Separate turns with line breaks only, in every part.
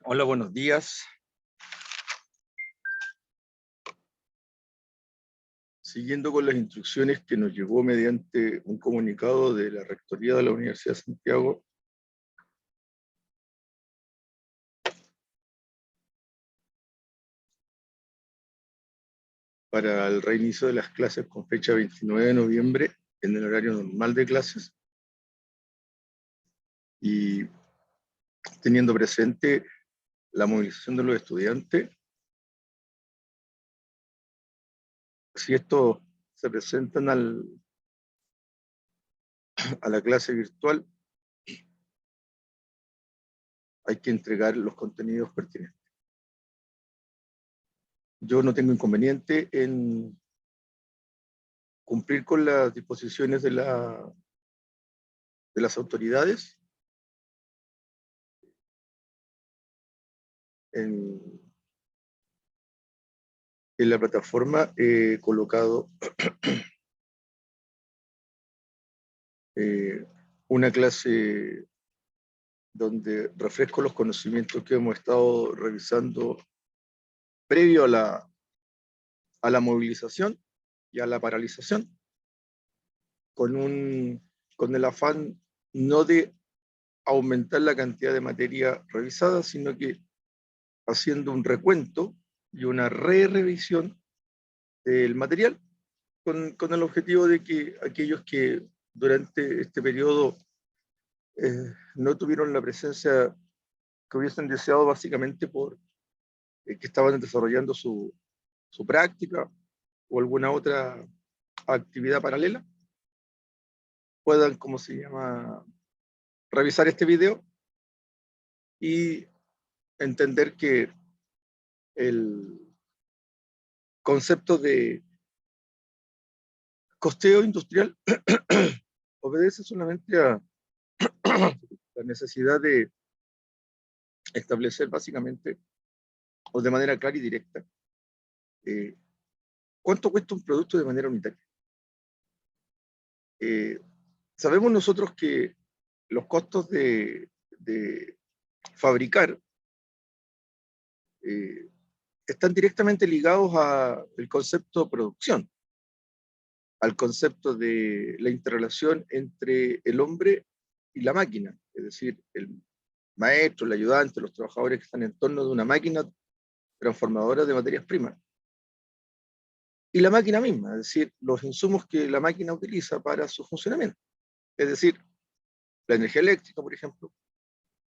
Hola, buenos días. Siguiendo con las instrucciones que nos llegó mediante un comunicado de la Rectoría de la Universidad de Santiago, para el reinicio de las clases con fecha 29 de noviembre en el horario normal de clases, y teniendo presente la movilización de los estudiantes, si estos se presentan a la clase virtual, hay que entregar los contenidos pertinentes. Yo no tengo inconveniente en cumplir con las disposiciones de las autoridades en la plataforma he colocado una clase donde refresco los conocimientos que hemos estado revisando previo a la movilización y a la paralización, con el afán no de aumentar la cantidad de materia revisada, sino que haciendo un recuento y una revisión del material, con el objetivo de que aquellos que durante este periodo no tuvieron la presencia que hubiesen deseado, básicamente por que estaban desarrollando su práctica o alguna otra actividad paralela, puedan, ¿cómo se llama?, revisar este video y entender que el concepto de costeo industrial obedece solamente a la necesidad de establecer básicamente, o de manera clara y directa, cuánto cuesta un producto de manera unitaria. Sabemos nosotros que los costos de fabricar están directamente ligados al concepto de producción, al concepto de la interrelación entre el hombre y la máquina, es decir, el maestro, el ayudante, los trabajadores que están en torno de una máquina transformadora de materias primas. Y la máquina misma, es decir, los insumos que la máquina utiliza para su funcionamiento. Es decir, la energía eléctrica, por ejemplo.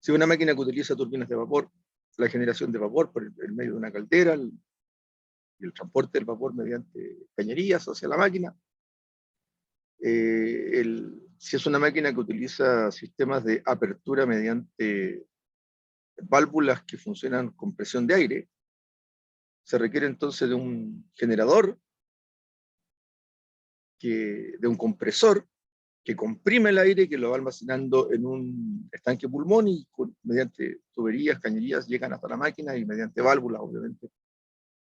Si una máquina que utiliza turbinas de vapor, la generación de vapor por el medio de una caldera, el transporte del vapor mediante cañerías hacia la máquina. Si es una máquina que utiliza sistemas de apertura mediante válvulas que funcionan con presión de aire, se requiere entonces de un generador, de un compresor que comprime el aire, que lo va almacenando en un estanque pulmón y mediante tuberías, cañerías llegan hasta la máquina y mediante válvulas, obviamente,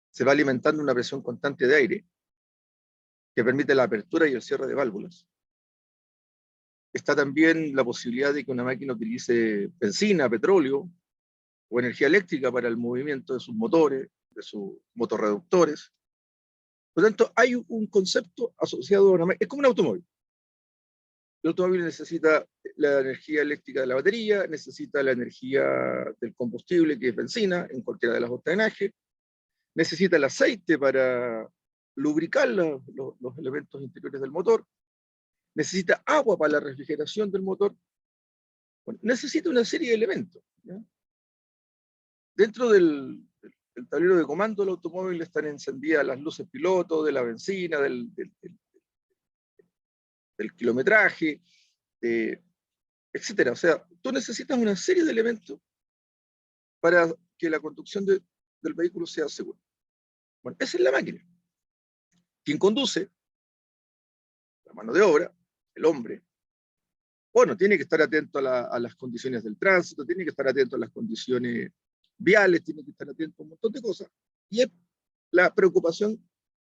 se va alimentando una presión constante de aire que permite la apertura y el cierre de válvulas. Está también la posibilidad de que una máquina utilice benzina, petróleo o energía eléctrica para el movimiento de sus motores, de sus motorreductores. Por lo tanto, hay un concepto asociado a una máquina. Es como un automóvil. El automóvil necesita la energía eléctrica de la batería, necesita la energía del combustible, que es benzina, en cualquiera de las dos drenajes, necesita el aceite para lubricar los elementos interiores del motor, necesita agua para la refrigeración del motor. Bueno, necesita una serie de elementos, ¿ya? Dentro del tablero de comando del automóvil están encendidas las luces piloto, de la benzina, del kilometraje, etcétera. O sea, tú necesitas una serie de elementos para que la conducción del vehículo sea segura. Bueno, esa es la máquina. Quien conduce, la mano de obra, el hombre, bueno, tiene que estar atento a las condiciones del tránsito, tiene que estar atento a las condiciones viales, tiene que estar atento a un montón de cosas. Y es la preocupación,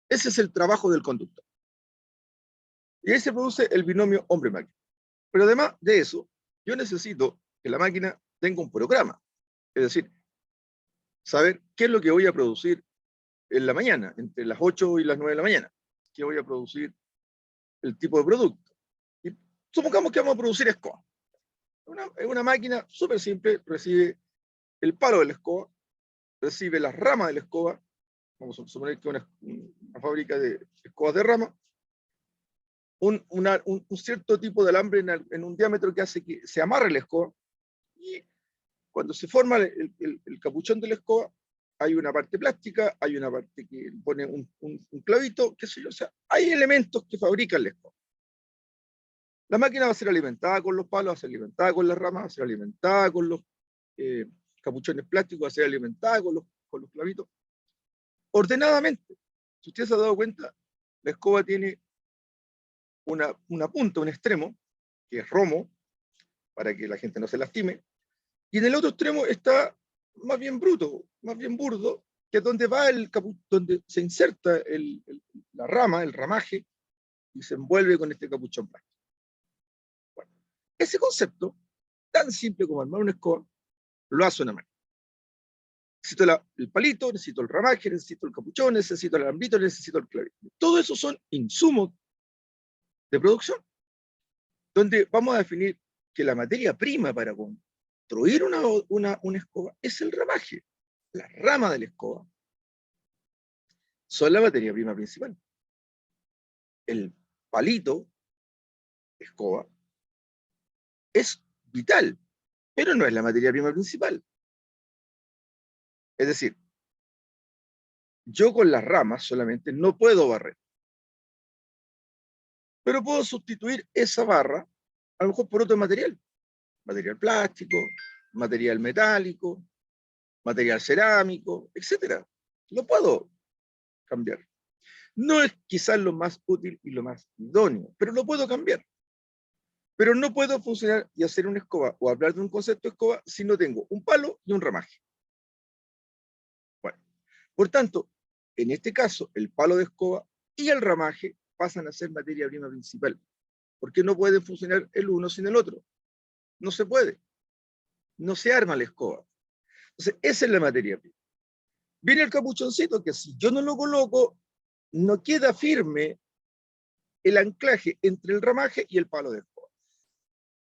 ese es el trabajo del conductor. Y ahí se produce el binomio hombre-máquina. Pero además de eso, yo necesito que la máquina tenga un programa. Es decir, saber qué es lo que voy a producir en la mañana, entre las 8 y las 9 de la mañana, qué voy a producir, el tipo de producto. Y supongamos que vamos a producir escoba. Es una máquina súper simple, recibe el palo de la escoba, recibe las ramas de la escoba, vamos a suponer que una fábrica de escobas de rama, un cierto tipo de alambre en un diámetro que hace que se amarre la escoba, y cuando se forma el capuchón de la escoba, hay una parte plástica, hay una parte que pone un clavito, qué sé yo, o sea, hay elementos que fabrican la escoba. La máquina va a ser alimentada con los palos, va a ser alimentada con las ramas, va a ser alimentada con los capuchones plásticos, va a ser alimentada con los clavitos, ordenadamente. Si usted se ha dado cuenta, la escoba tiene una punta, un extremo, que es romo, para que la gente no se lastime, y en el otro extremo está más bien bruto, más bien burdo, que es donde va donde se inserta la rama, el ramaje, y se envuelve con este capuchón plástico. Bueno, ese concepto, tan simple como armar una escoba, lo hace una máquina. Necesito el palito, necesito el ramaje, necesito el capuchón, necesito el alambrito, necesito el clavito. Todo eso son insumos de producción, donde vamos a definir que la materia prima para construir una escoba es el ramaje. La rama de la escoba son la materia prima principal. El palito, escoba, es vital, pero no es la materia prima principal. Es decir, yo con las ramas solamente no puedo barrer, pero puedo sustituir esa barra a lo mejor por otro material plástico, material metálico, material cerámico, etcétera. Lo puedo cambiar. No es quizás lo más útil y lo más idóneo, pero lo puedo cambiar. Pero no puedo funcionar y hacer una escoba o hablar de un concepto de escoba si no tengo un palo y un ramaje. Bueno, por tanto, en este caso, el palo de escoba y el ramaje pasan a ser materia prima principal, porque no pueden funcionar el uno sin el otro. No se puede. No se arma la escoba. Entonces, esa es la materia prima. Viene el capuchoncito que si yo no lo coloco, no queda firme el anclaje entre el ramaje y el palo de escoba.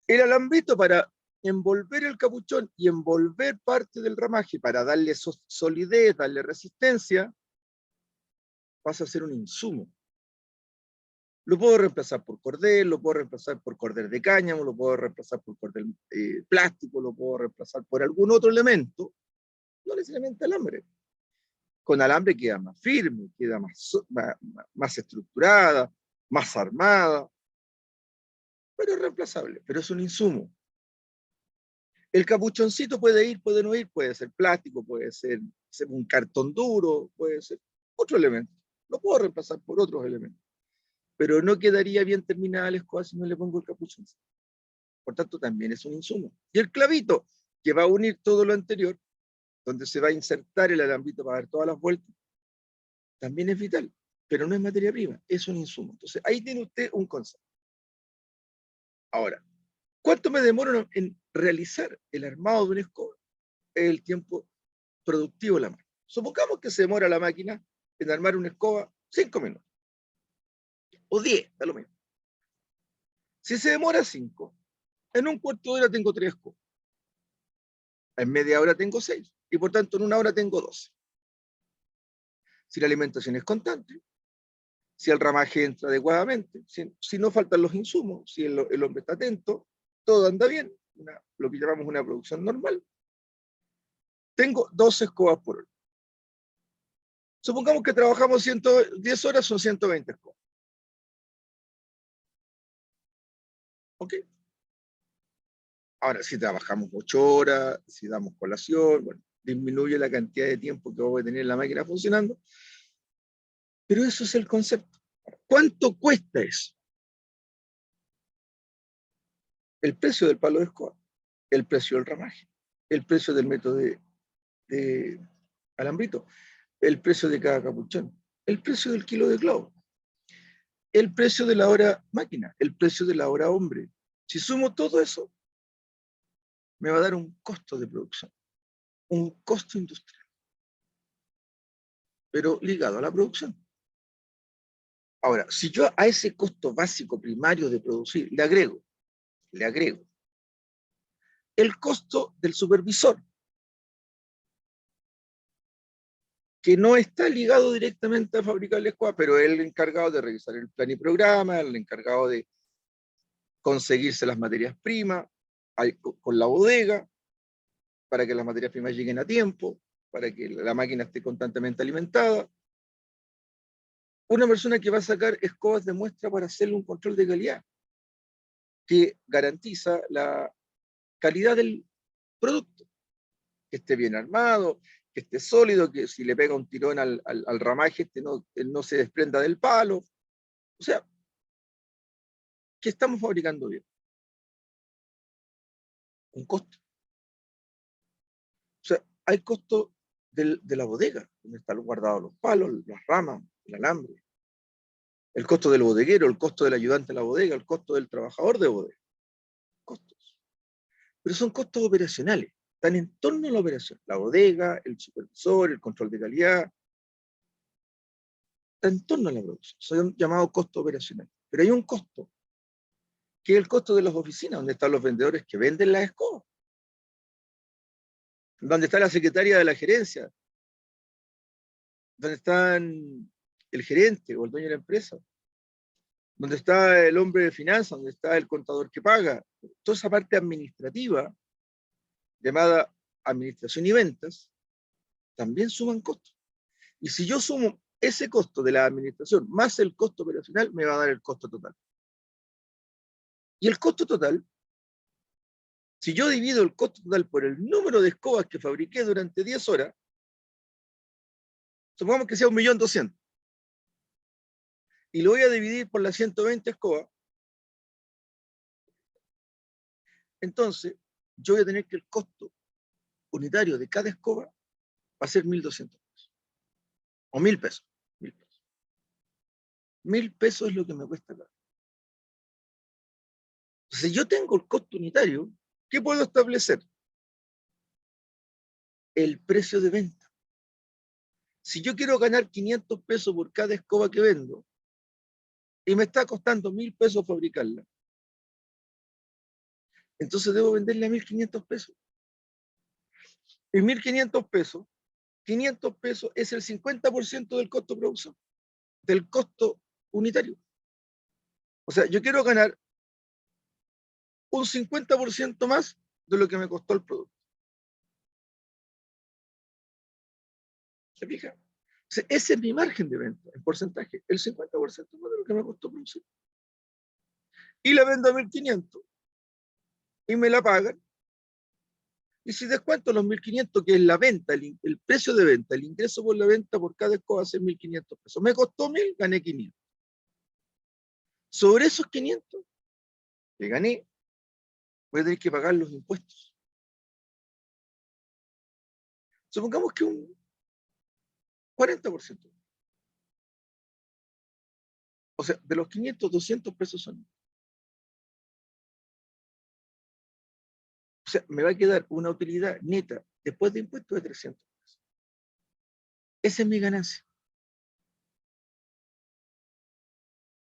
El alambrito para envolver el capuchón y envolver parte del ramaje para darle solidez, darle resistencia, pasa a ser un insumo. Lo puedo reemplazar por cordel, lo puedo reemplazar por cordel de cáñamo, lo puedo reemplazar por cordel plástico, lo puedo reemplazar por algún otro elemento, no necesariamente alambre. Con alambre queda más firme, queda más estructurada, más armada, pero es reemplazable, pero es un insumo. El capuchoncito puede ir, puede no ir, puede ser plástico, puede ser un cartón duro, puede ser otro elemento. Lo puedo reemplazar por otros elementos, pero no quedaría bien terminada la escoba si no le pongo el capuchoncito. Por tanto, también es un insumo. Y el clavito, que va a unir todo lo anterior, donde se va a insertar el alambrito para dar todas las vueltas, también es vital, pero no es materia prima, es un insumo. Entonces, ahí tiene usted un concepto. Ahora, ¿cuánto me demoro en realizar el armado de una escoba? Es el tiempo productivo de la máquina. Supongamos que se demora la máquina en armar una escoba 5 minutos, o 10, da lo mismo. Si se demora 5, en un cuarto de hora tengo 3 escobas, en media hora tengo 6, y por tanto en una hora tengo 12. Si la alimentación es constante, si el ramaje entra adecuadamente, si no faltan los insumos, si el hombre está atento, todo anda bien, lo que llamamos una producción normal, tengo 12 escobas por hora. Supongamos que trabajamos 110 horas, son 120 escobas. ¿Ok? Ahora, si trabajamos 8 horas, si damos colación, bueno, disminuye la cantidad de tiempo que voy a tener la máquina funcionando, pero eso es el concepto. ¿Cuánto cuesta eso? El precio del palo de escoba, el precio del ramaje, el precio del método de alambrito, el precio de cada capuchón, el precio del kilo de clavo, el precio de la hora máquina, el precio de la hora hombre. Si sumo todo eso, me va a dar un costo de producción, un costo industrial. pero ligado a la producción. Ahora, si yo a ese costo básico primario de producir le agrego el costo del supervisor, que no está ligado directamente a fabricar la escoba, pero es el encargado de revisar el plan y programa, el encargado de conseguirse las materias primas con la bodega, para que las materias primas lleguen a tiempo, para que la máquina esté constantemente alimentada. Una persona que va a sacar escobas de muestra para hacerle un control de calidad, que garantiza la calidad del producto, que esté bien armado, que esté sólido, que si le pega un tirón al ramaje, no se desprenda del palo. O sea, que estamos fabricando bien. Un costo. O sea, hay costo de la bodega, donde están guardados los palos, las ramas, el alambre. El costo del bodeguero, el costo del ayudante de la bodega, el costo del trabajador de bodega. Costos. Pero son costos operacionales. Están en torno a la operación. La bodega, el supervisor, el control de calidad. Está en torno a la producción. Son llamados costos operacionales. Pero hay un costo, que es el costo de las oficinas, donde están los vendedores que venden las escobas. Donde está la secretaria de la gerencia. Donde están el gerente o el dueño de la empresa. Donde está el hombre de finanzas, donde está el contador que paga. Toda esa parte administrativa, llamada administración y ventas, también suman costos. Y si yo sumo ese costo de la administración más el costo operacional, me va a dar el costo total. Y el costo total, si yo divido el costo total por el número de escobas que fabriqué durante 10 horas, supongamos que sea 1.200.000, y lo voy a dividir por las 120 escobas, entonces yo voy a tener que el costo unitario de cada escoba va a ser 1.200 pesos. O 1.000 pesos. 1.000 pesos. 1.000 pesos es lo que me cuesta cada. Si yo tengo el costo unitario, ¿qué puedo establecer? El precio de venta. Si yo quiero ganar 500 pesos por cada escoba que vendo, y me está costando 1.000 pesos fabricarla, entonces debo venderle a 1.500 pesos. Y 1.500 pesos, 500 pesos es el 50% del costo de producción, del costo unitario. O sea, yo quiero ganar un 50% más de lo que me costó el producto. ¿Se fija? O sea, ese es mi margen de venta, en porcentaje, el 50% más de lo que me costó producir. Y la vendo a 1.500 y me la pagan. Y si descuento los 1.500, que es la venta, el precio de venta, el ingreso por la venta por cada escoba es 1.500 pesos. Me costó 1.000, gané 500. Sobre esos 500 que gané, voy a tener que pagar los impuestos. Supongamos que un 40%. O sea, de los 500, 200 pesos son. O sea, me va a quedar una utilidad neta después de impuestos de 300 pesos. Esa es mi ganancia.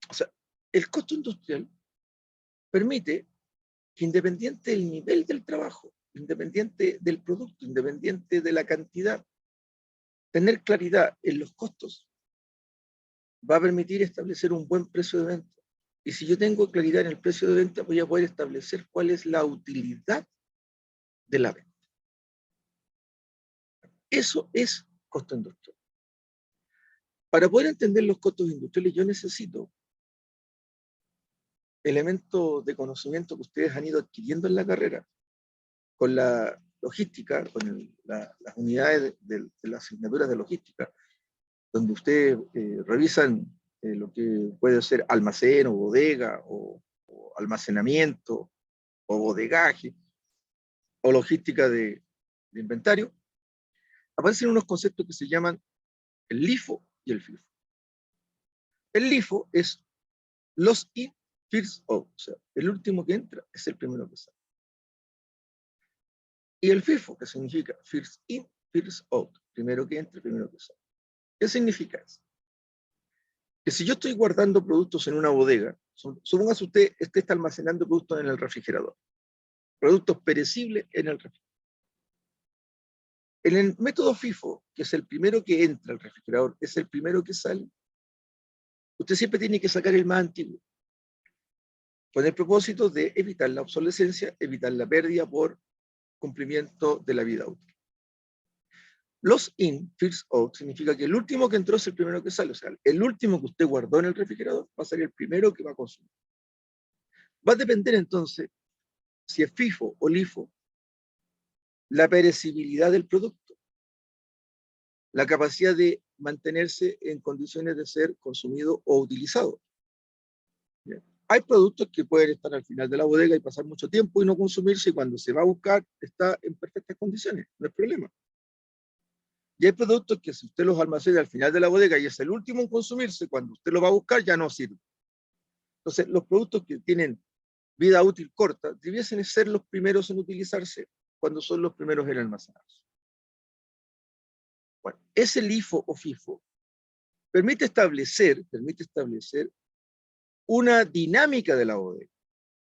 O sea, el costo industrial permite que, independiente del nivel del trabajo, independiente del producto, independiente de la cantidad, tener claridad en los costos va a permitir establecer un buen precio de venta. Y si yo tengo claridad en el precio de venta, voy a poder establecer cuál es la utilidad de la venta. Eso es costo industrial. Para poder entender los costos industriales, yo necesito elementos de conocimiento que ustedes han ido adquiriendo en la carrera, con la logística, con las unidades de las asignaturas de logística, donde ustedes revisan lo que puede ser almacén o bodega o almacenamiento o bodegaje o logística de inventario, aparecen unos conceptos que se llaman el LIFO y el FIFO. El LIFO es los in, first out, o sea, el último que entra es el primero que sale. Y el FIFO, que significa first in, first out, primero que entra, primero que sale. ¿Qué significa eso? Que si yo estoy guardando productos en una bodega, supóngase usted está almacenando productos en el refrigerador, productos perecibles en el refrigerador. En el método FIFO, que es el primero que entra al refrigerador, es el primero que sale, usted siempre tiene que sacar el más antiguo, con el propósito de evitar la obsolescencia, evitar la pérdida por cumplimiento de la vida útil. Los in, first out, significa que el último que entró es el primero que sale, o sea, el último que usted guardó en el refrigerador va a ser el primero que va a consumir. Va a depender entonces, si es FIFO o LIFO, la perecibilidad del producto, la capacidad de mantenerse en condiciones de ser consumido o utilizado. Bien. Hay productos que pueden estar al final de la bodega y pasar mucho tiempo y no consumirse, y cuando se va a buscar está en perfectas condiciones, no hay problema. Y hay productos que si usted los almacena al final de la bodega y es el último en consumirse, cuando usted lo va a buscar ya no sirve. Entonces, los productos que tienen vida útil corta debiesen ser los primeros en utilizarse cuando son los primeros en almacenarse. Bueno, ese LIFO o FIFO permite establecer una dinámica de la bodega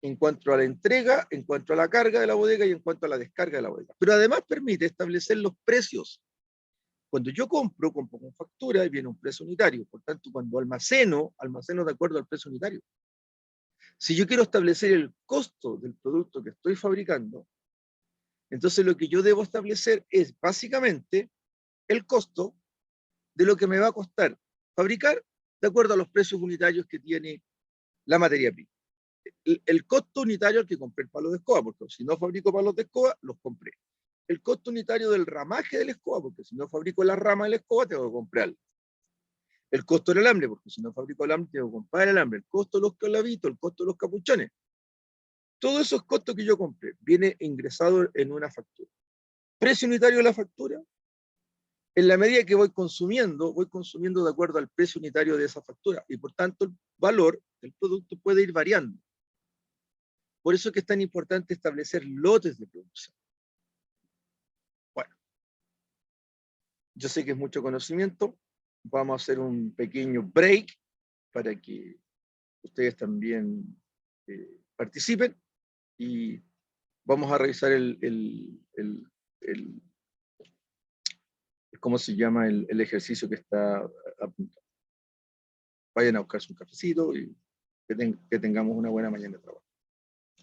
en cuanto a la entrega, en cuanto a la carga de la bodega y en cuanto a la descarga de la bodega. Pero además permite establecer los precios. Cuando yo compro con factura y viene un precio unitario. Por tanto, cuando almaceno de acuerdo al precio unitario. Si yo quiero establecer el costo del producto que estoy fabricando, entonces lo que yo debo establecer es básicamente el costo de lo que me va a costar fabricar de acuerdo a los precios unitarios que tiene la materia prima. El costo unitario al que compré el palo de escoba, porque si no fabrico palos de escoba, los compré. El costo unitario del ramaje de la escoba, porque si no fabrico la rama de la escoba, tengo que comprarla. El costo del alambre, porque si no fabrico alambre, tengo que comprar el alambre. El costo de los clavitos, el costo de los capuchones. Todos esos costos que yo compré viene ingresado en una factura. Precio unitario de la factura. En la medida que voy consumiendo de acuerdo al precio unitario de esa factura. Y por tanto, el valor del producto puede ir variando. Por eso es que es tan importante establecer lotes de producción. Bueno, yo sé que es mucho conocimiento. Vamos a hacer un pequeño break para que ustedes también participen y vamos a revisar ¿cómo se llama? El ejercicio que está apuntado. Vayan a buscarse un cafecito y que tengamos una buena mañana de trabajo.